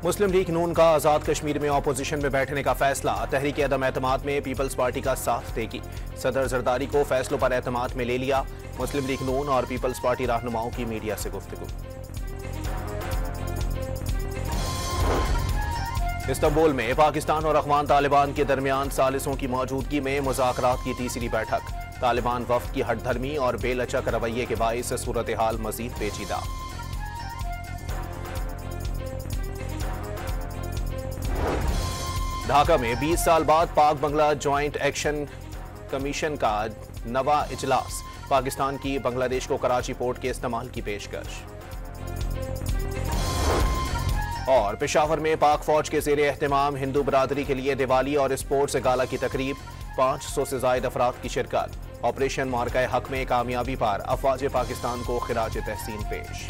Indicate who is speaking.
Speaker 1: मुस्लिम league नून का आजाद कश्मीर में opposition में बैठने का फैसला। तहरीक अदम एतमाद में पीपल्स पार्टी का साथ देगी। सदर जरदारी को फैसलों पर एतमाद में ले लिया। मुस्लिम लीग नून और पीपल्स पार्टी रहनुमाओं की मीडिया से गुफ्तगू। इस्तांबुल में पाकिस्तान और अफगान तालिबान के दरमियान सालिसों की मौजूदगी में मुज़ाकरात की तीसरी बैठक। तालिबान वफ्द की हठधर्मी और बेलचक रवैये के बाइस सूरत हाल मजीद पेचीदा। ढाका में 20 साल बाद पाक बंगला ज्वाइंट एक्शन कमीशन का नवा इजलास। पाकिस्तान की बांग्लादेश को कराची पोर्ट के इस्तेमाल की पेशकश। और पेशावर में पाक फौज के ज़ेरे एहतमाम हिंदू बरादरी के लिए दिवाली और स्पोर्ट्स गाला की तकरीब। 500 से ज़ायद अफराद की शिरकत। ऑपरेशन मार्का हक में कामयाबी पर अफवाज पाकिस्तान को खिराज तहसीन पेश।